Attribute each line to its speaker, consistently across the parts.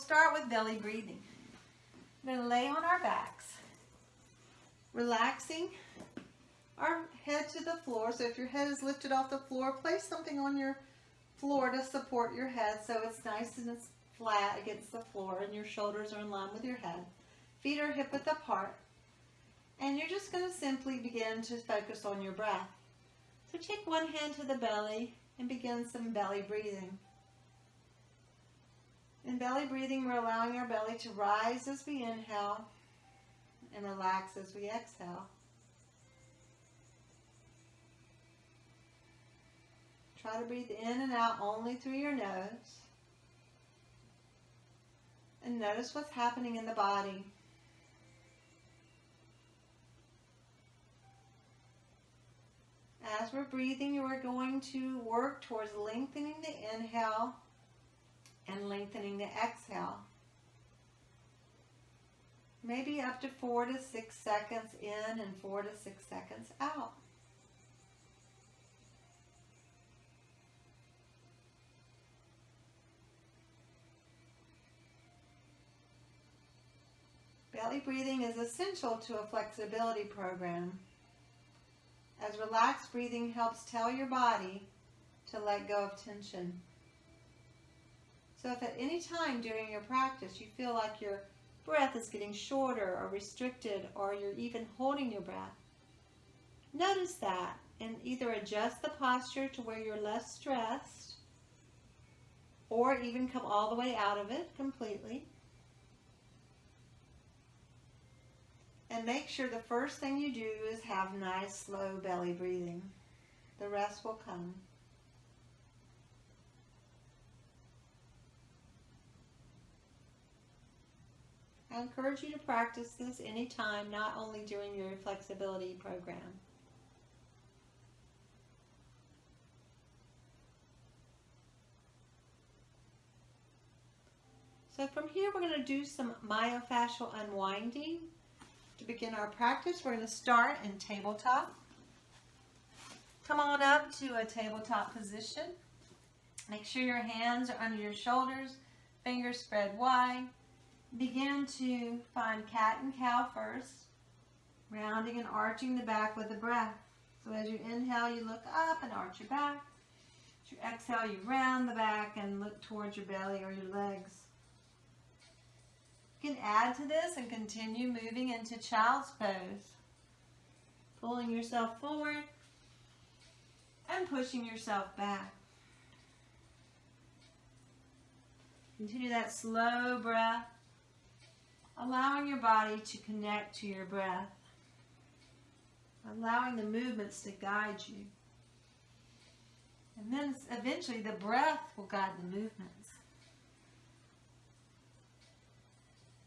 Speaker 1: start with belly breathing. We're going to lay on our backs, relaxing our head to the floor. So if your head is lifted off the floor, place something on your floor to support your head so it's nice and it's flat against the floor and your shoulders are in line with your head. Feet are hip width apart. And you're just going to simply begin to focus on your breath. So take one hand to the belly and begin some belly breathing. In belly breathing, we're allowing our belly to rise as we inhale and relax as we exhale. Try to breathe in and out only through your nose. And notice what's happening in the body. As we're breathing, we're going to work towards lengthening the inhale and lengthening the exhale. Maybe up to 4 to 6 seconds in and 4 to 6 seconds out. Belly breathing is essential to a flexibility program, as relaxed breathing helps tell your body to let go of tension. So if at any time during your practice you feel like your breath is getting shorter or restricted, or you're even holding your breath, notice that and either adjust the posture to where you're less stressed, or even come all the way out of it completely. And make sure the first thing you do is have nice, slow belly breathing. The rest will come. I encourage you to practice this anytime, not only during your flexibility program. So from here, we're going to do some myofascial unwinding. To begin our practice, we're going to start in tabletop. Come on up to a tabletop position. Make sure your hands are under your shoulders, fingers spread wide. Begin to find cat and cow first, rounding and arching the back with the breath. So as you inhale, you look up and arch your back. As you exhale, you round the back and look towards your belly or your legs. You can add to this and continue moving into child's pose. Pulling yourself forward and pushing yourself back. Continue that slow breath, allowing your body to connect to your breath, allowing the movements to guide you. And then eventually the breath will guide the movements.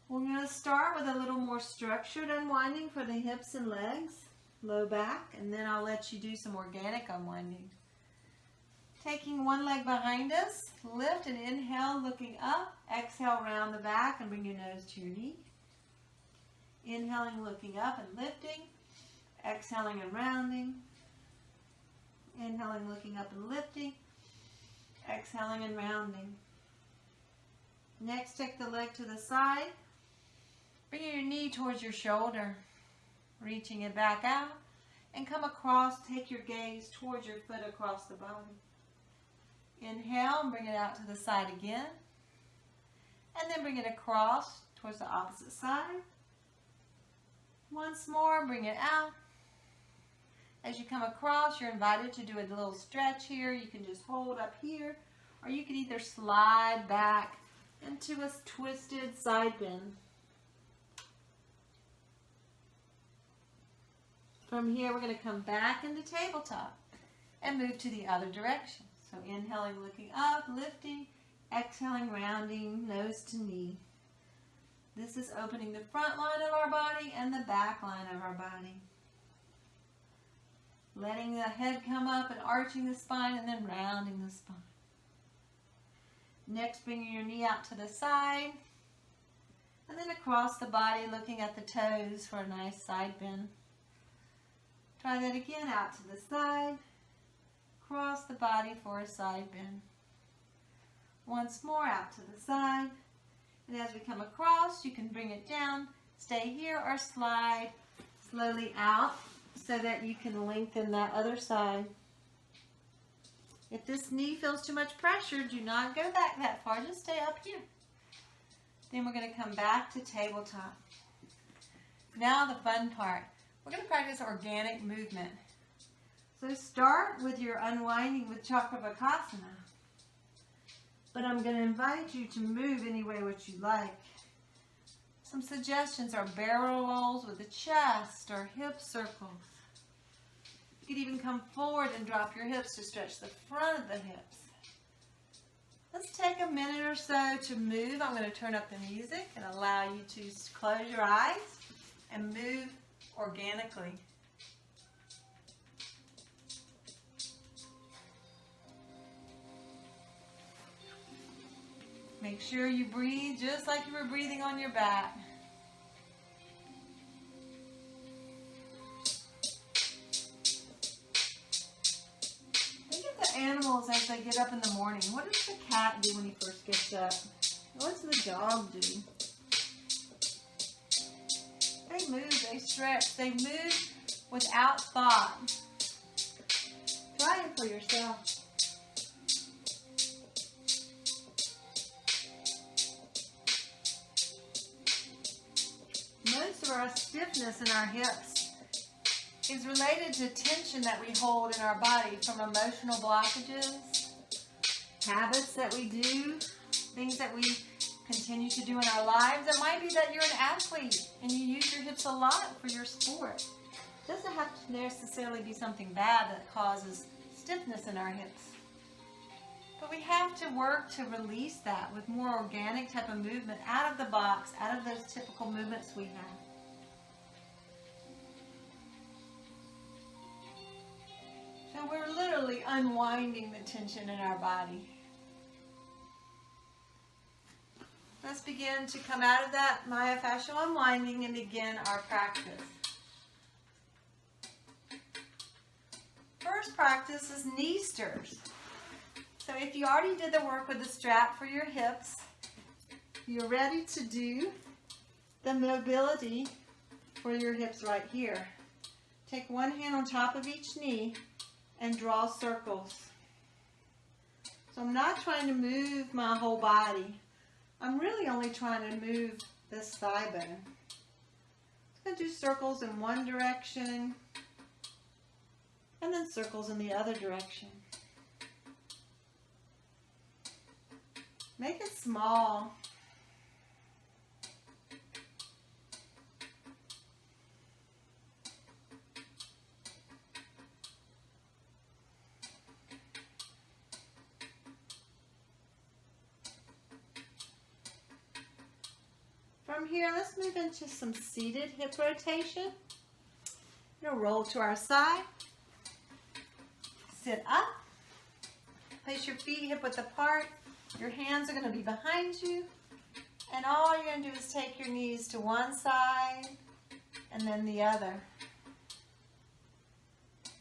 Speaker 1: We're going to start with a little more structured unwinding for the hips and legs, low back, and then I'll let you do some organic unwinding. Taking one leg behind us, lift and inhale, looking up. Exhale, round the back and bring your nose to your knee. Inhaling, looking up and lifting. Exhaling and rounding. Inhaling, looking up and lifting. Exhaling and rounding. Next, take the leg to the side. Bring your knee towards your shoulder, reaching it back out, and come across. Take your gaze towards your foot across the body. Inhale and bring it out to the side again, and then bring it across towards the opposite side. Once more, bring it out. As you come across, you're invited to do a little stretch here. You can just hold up here, or you can either slide back into a twisted side bend. From here, we're going to come back into tabletop and move to the other direction. So inhaling, looking up, lifting, exhaling, rounding, nose to knee. This is opening the front line of our body and the back line of our body. Letting the head come up and arching the spine and then rounding the spine. Next, bringing your knee out to the side and then across the body, looking at the toes for a nice side bend. Try that again, out to the side, across the body for a side bend. Once more, out to the side, And as we come across, you can bring it down, stay here, or slide slowly out so that you can lengthen that other side. If this knee feels too much pressure, do not go back that far, just stay up here. Then we're going to come back to tabletop. Now the fun part. We're going to practice organic movement. So start with your unwinding with Chakrabakasana. But I'm going to invite you to move any way which you like. Some suggestions are barrel rolls with the chest or hip circles. You could even come forward and drop your hips to stretch the front of the hips. Let's take a minute or so to move. I'm going to turn up the music and allow you to close your eyes and move organically. Make sure you breathe just like you were breathing on your back. Think of the animals as they get up in the morning. What does the cat do when he first gets up? What does the dog do? They move, they stretch, they move without thought. Try it for yourself. Most of our stiffness in our hips is related to tension that we hold in our body from emotional blockages, habits that we do, things that we continue to do in our lives. It might be that you're an athlete and you use your hips a lot for your sport. It doesn't have to necessarily be something bad that causes stiffness in our hips. But we have to work to release that with more organic type of movement out of the box, out of those typical movements we have. So we're literally unwinding the tension in our body. Let's begin to come out of that myofascial unwinding and begin our practice. First practice is knee stirs. So if you already did the work with the strap for your hips, you're ready to do the mobility for your hips right here. Take one hand on top of each knee and draw circles. So I'm not trying to move my whole body. I'm really only trying to move this thigh bone. I'm going to do circles in one direction and then circles in the other direction. Make it small. From here, let's move into some seated hip rotation. We're going to roll to our side. Sit up. Place your feet hip width apart. Your hands are going to be behind you. And all you're going to do is take your knees to one side and then the other.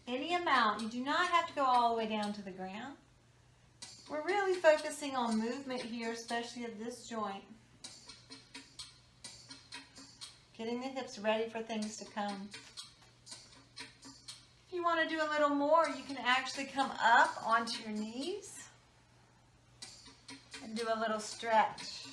Speaker 1: Any amount. You do not have to go all the way down to the ground. We're really focusing on movement here, especially at this joint. Getting the hips ready for things to come. If you want to do a little more, you can actually come up onto your knees and do a little stretch.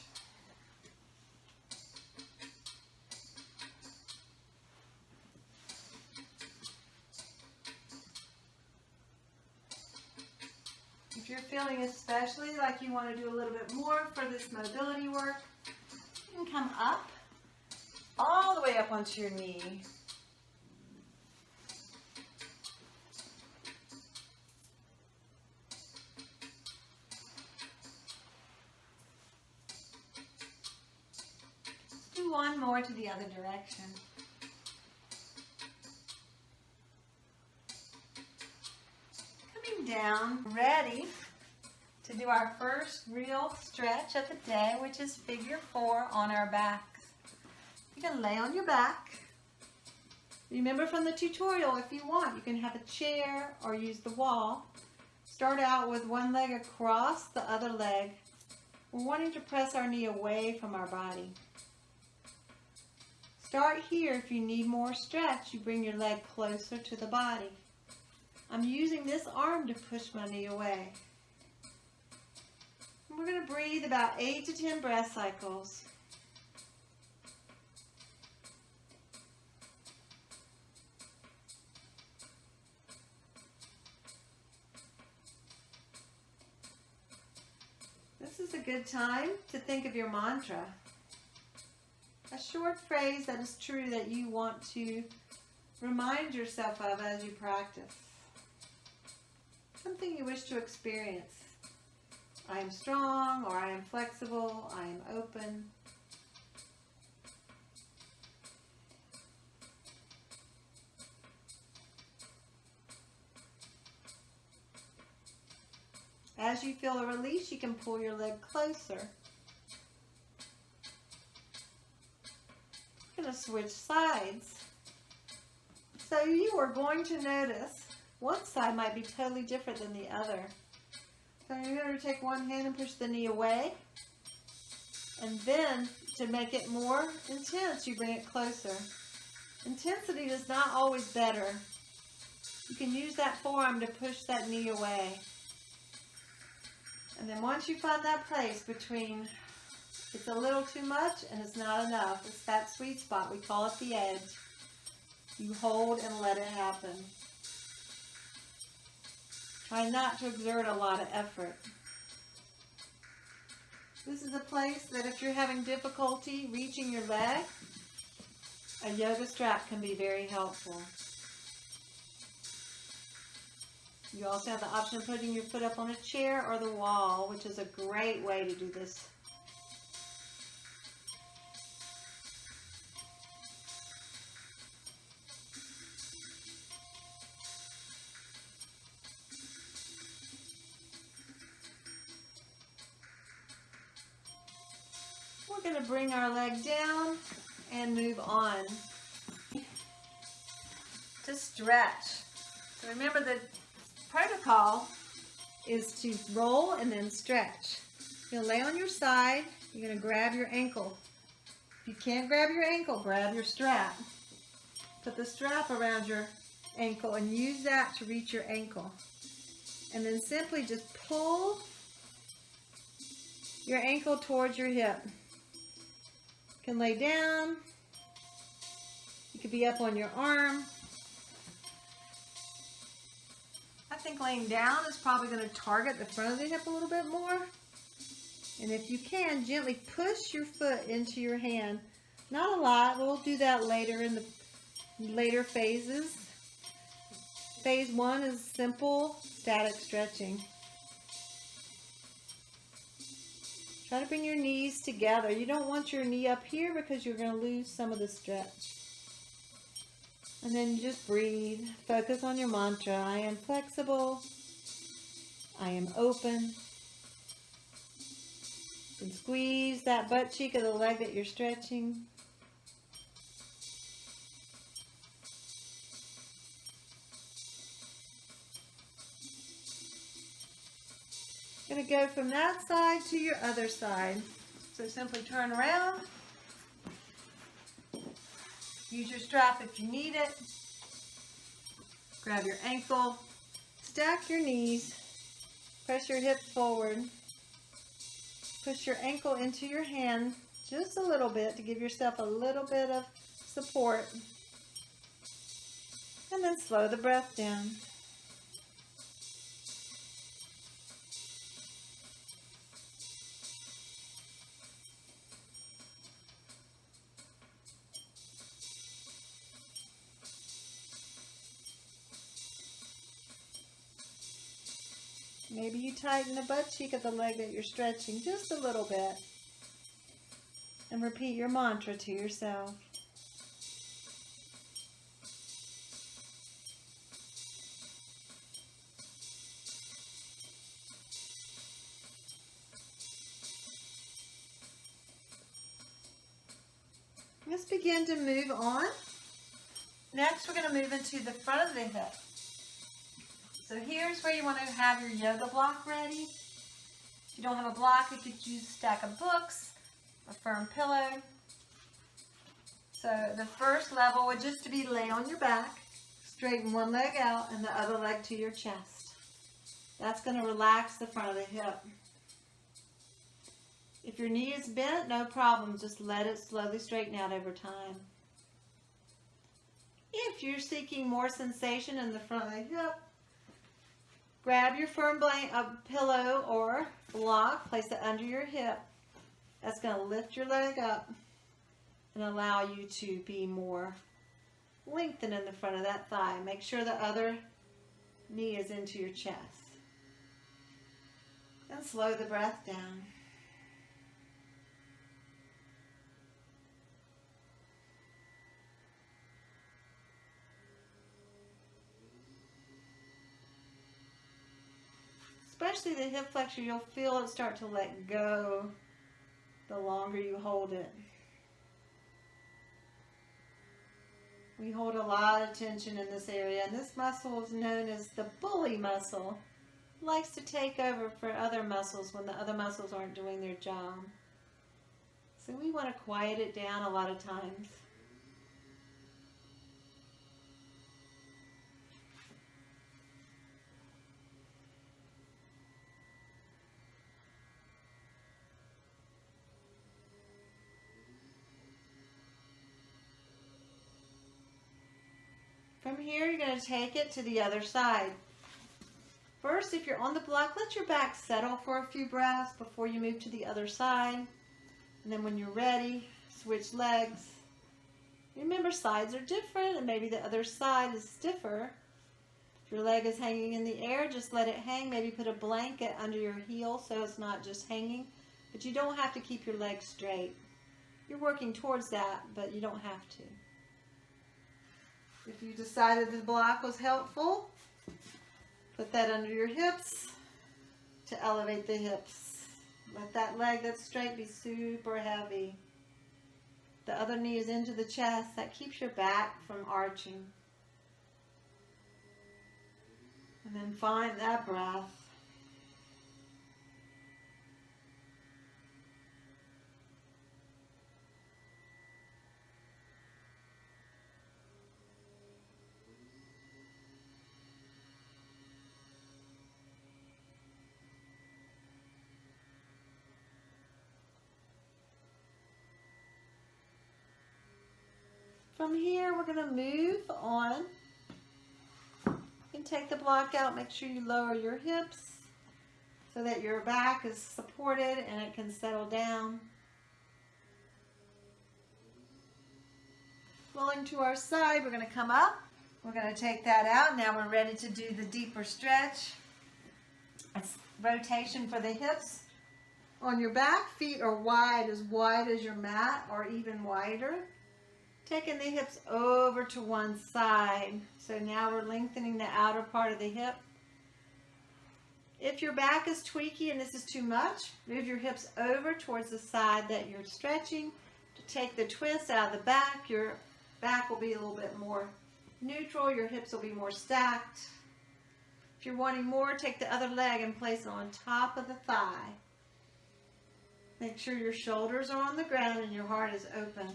Speaker 1: If you're feeling especially like you want to do a little bit more for this mobility work, you can come up, all the way up onto your knee. Do one more to the other direction. Coming down, ready to do our first real stretch of the day, which is figure 4 on our backs. You can lay on your back. Remember from the tutorial, if you want, you can have a chair or use the wall. Start out with one leg across the other leg We're wanting to press our knee away from our body. Start here. If you need more stretch, you bring your leg closer to the body. I'm using this arm to push my knee away. And we're going to breathe about 8 to 10 breath cycles. This is a good time to think of your mantra. A short phrase that is true that you want to remind yourself of as you practice. Something you wish to experience. I am strong, or I am flexible, I am open. As you feel a release, you can pull your leg closer. I'm going to switch sides. So you are going to notice one side might be totally different than the other. So you're going to take one hand and push the knee away. And then to make it more intense, you bring it closer. Intensity is not always better. You can use that forearm to push that knee away. And then once you find that place between it's a little too much and it's not enough, it's that sweet spot, we call it the edge, you hold and let it happen. Try not to exert a lot of effort. This is a place that if you're having difficulty reaching your leg, a yoga strap can be very helpful. You also have the option of putting your foot up on a chair or the wall, which is a great way to do this. We're going to bring our leg down and move on to stretch. So remember the protocol is to roll and then stretch. You're going to lay on your side. You're going to grab your ankle. If you can't grab your ankle, grab your strap. Put the strap around your ankle and use that to reach your ankle. And then simply just pull your ankle towards your hip. You can lay down. You could be up on your arm. I think laying down is probably going to target the front of the hip a little bit more. And if you can, gently push your foot into your hand. Not a lot. We'll do that later in the later phases. Phase 1 is simple static stretching. Try to bring your knees together. You don't want your knee up here because you're going to lose some of the stretch. And then just breathe. Focus on your mantra. I am flexible. I am open. And squeeze that butt cheek of the leg that you're stretching. Going to go from that side to your other side. So simply turn around. Use your strap if you need it. Grab your ankle. Stack your knees. Press your hips forward. Push your ankle into your hand just a little bit to give yourself a little bit of support. And then slow the breath down. Maybe you tighten the butt cheek of the leg that you're stretching just a little bit. And repeat your mantra to yourself. Let's begin to move on. Next, we're going to move into the front of the hip. So here's where you want to have your yoga block ready. If you don't have a block, you could use a stack of books, a firm pillow. So the first level would just be lay on your back, straighten one leg out and the other leg to your chest. That's going to relax the front of the hip. If your knee is bent, no problem. Just let it slowly straighten out over time. If you're seeking more sensation in the front of the hip, grab your firm pillow or block, place it under your hip. That's going to lift your leg up and allow you to be more lengthened in the front of that thigh. Make sure the other knee is into your chest. And slow the breath down. Especially the hip flexor, you'll feel it start to let go the longer you hold it. We hold a lot of tension in this area, and this muscle is known as the bully muscle. It likes to take over for other muscles when the other muscles aren't doing their job. So we want to quiet it down a lot of times. From here, you're going to take it to the other side. First, if you're on the block, let your back settle for a few breaths before you move to the other side. And then when you're ready, switch legs. Remember, sides are different, and maybe the other side is stiffer. If your leg is hanging in the air, just let it hang. Maybe put a blanket under your heel so it's not just hanging. But you don't have to keep your legs straight. You're working towards that, but you don't have to. If you decided the block was helpful, put that under your hips to elevate the hips. Let that leg that's straight be super heavy. The other knee is into the chest. That keeps your back from arching. And then find that breath. From here, we're going to move on. You can take the block out. Make sure you lower your hips so that your back is supported and it can settle down. Rolling to our side, we're going to come up. We're going to take that out. Now we're ready to do the deeper stretch. It's rotation for the hips. On your back, feet are wide as your mat or even wider. Taking the hips over to one side. So now we're lengthening the outer part of the hip. If your back is tweaky and this is too much, move your hips over towards the side that you're stretching to take the twist out of the back. Your back will be a little bit more neutral. Your hips will be more stacked. If you're wanting more, take the other leg and place it on top of the thigh. Make sure your shoulders are on the ground and your heart is open.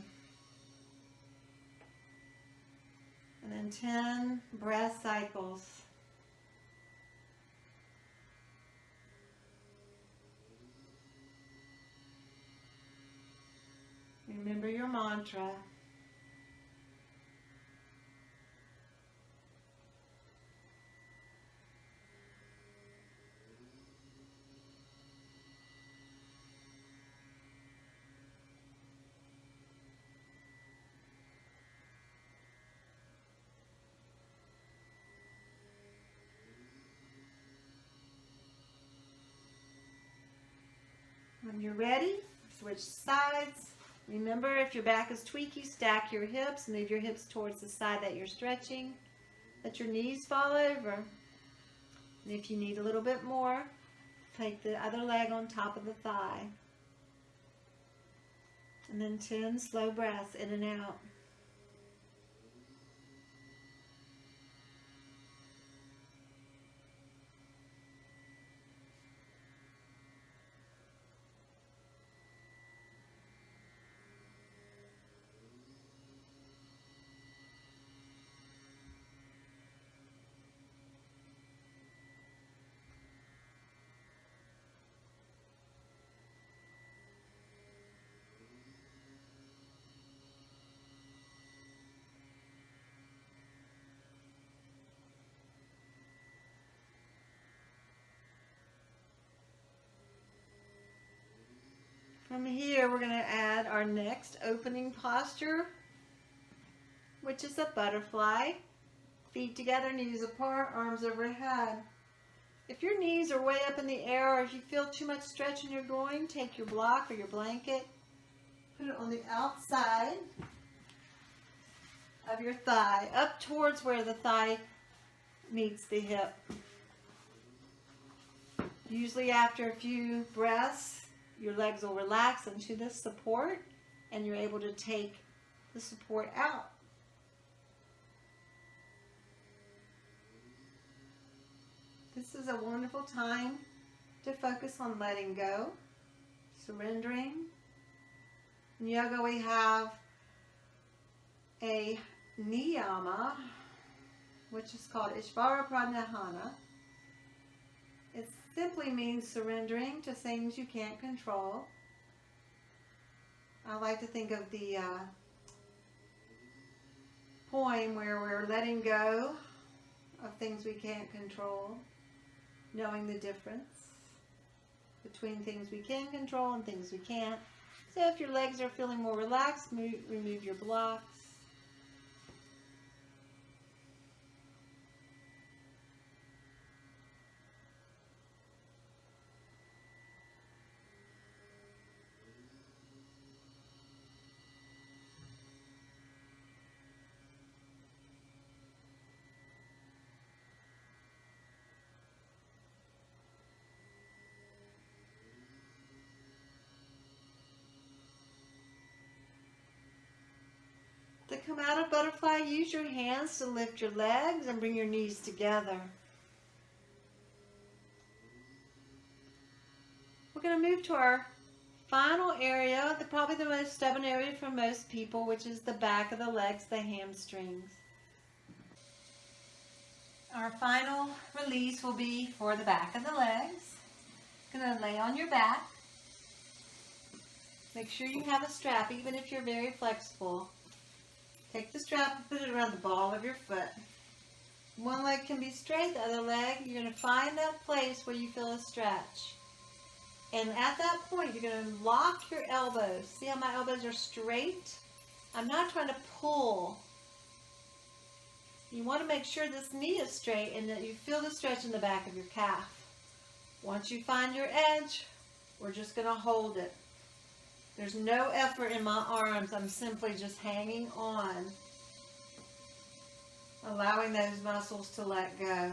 Speaker 1: And then 10 breath cycles. Remember your mantra. When you're ready, switch sides. Remember, if your back is tweaky, stack your hips. Move your hips towards the side that you're stretching. Let your knees fall over. And if you need a little bit more, take the other leg on top of the thigh. And then 10 slow breaths in and out. From here, we're going to add our next opening posture, which is a butterfly. Feet together, knees apart, arms overhead. If your knees are way up in the air, or if you feel too much stretch in your groin, take your block or your blanket, put it on the outside of your thigh, up towards where the thigh meets the hip. Usually after a few breaths, your legs will relax into this support and you're able to take the support out. This is a wonderful time to focus on letting go, surrendering. In yoga we have a niyama, which is called Ishvara Pranahana. It simply means surrendering to things you can't control. I like to think of the poem where we're letting go of things we can't control, knowing the difference between things we can control and things we can't. So if your legs are feeling more relaxed, remove your blocks. To come out of butterfly, use your hands to lift your legs and bring your knees together. We're going to move to our final area, probably the most stubborn area for most people, which is the back of the legs, the hamstrings. Our final release will be for the back of the legs. Going to lay on your back. Make sure you have a strap, even if you're very flexible. Take the strap and put it around the ball of your foot. One leg can be straight, the other leg, you're going to find that place where you feel a stretch. And at that point, you're going to lock your elbows. See how my elbows are straight? I'm not trying to pull. You want to make sure this knee is straight and that you feel the stretch in the back of your calf. Once you find your edge, we're just going to hold it. There's no effort in my arms. I'm simply just hanging on, allowing those muscles to let go.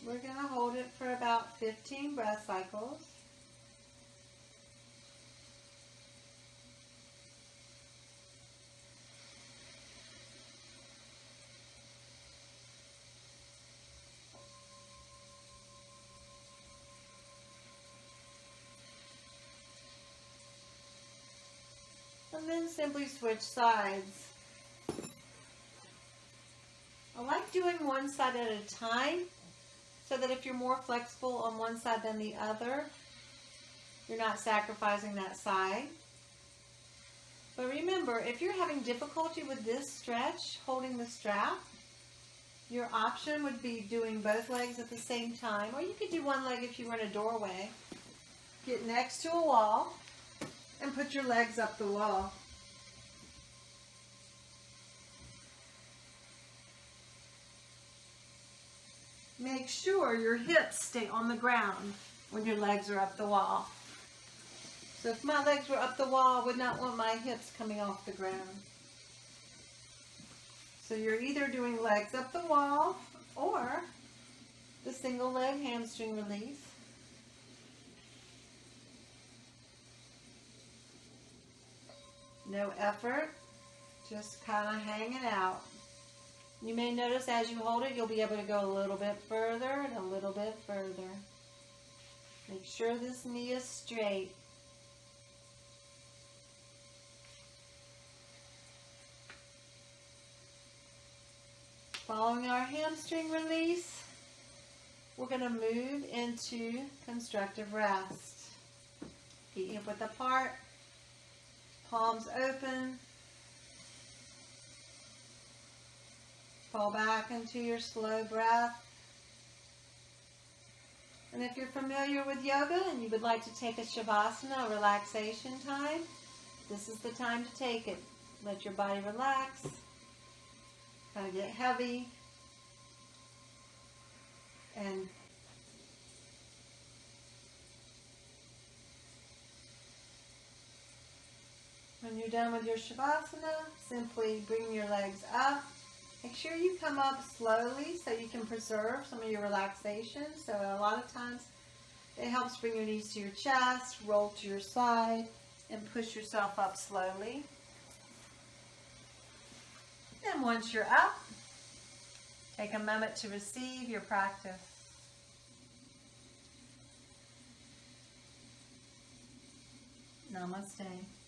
Speaker 1: We're going to hold it for about 15 breath cycles. And then simply switch sides. I like doing one side at a time, so that if you're more flexible on one side than the other, you're not sacrificing that side. But remember, if you're having difficulty with this stretch, holding the strap, your option would be doing both legs at the same time, or you could do one leg if you were in a doorway. Get next to a wall and put your legs up the wall. Make sure your hips stay on the ground when your legs are up the wall. So if my legs were up the wall, I would not want my hips coming off the ground. So you're either doing legs up the wall or the single leg hamstring release. No effort, just kind of hanging out. You may notice as you hold it, you'll be able to go a little bit further and a little bit further. Make sure this knee is straight. Following our hamstring release, we're going to move into constructive rest. Feet hip width apart, palms open. Fall back into your slow breath. And if you're familiar with yoga and you would like to take a Shavasana, a relaxation time, this is the time to take it. Let your body relax, kind of get heavy, and when you're done with your Shavasana, simply bring your legs up. Make sure you come up slowly so you can preserve some of your relaxation. So a lot of times it helps bring your knees to your chest, roll to your side, and push yourself up slowly. And once you're up, take a moment to receive your practice. Namaste.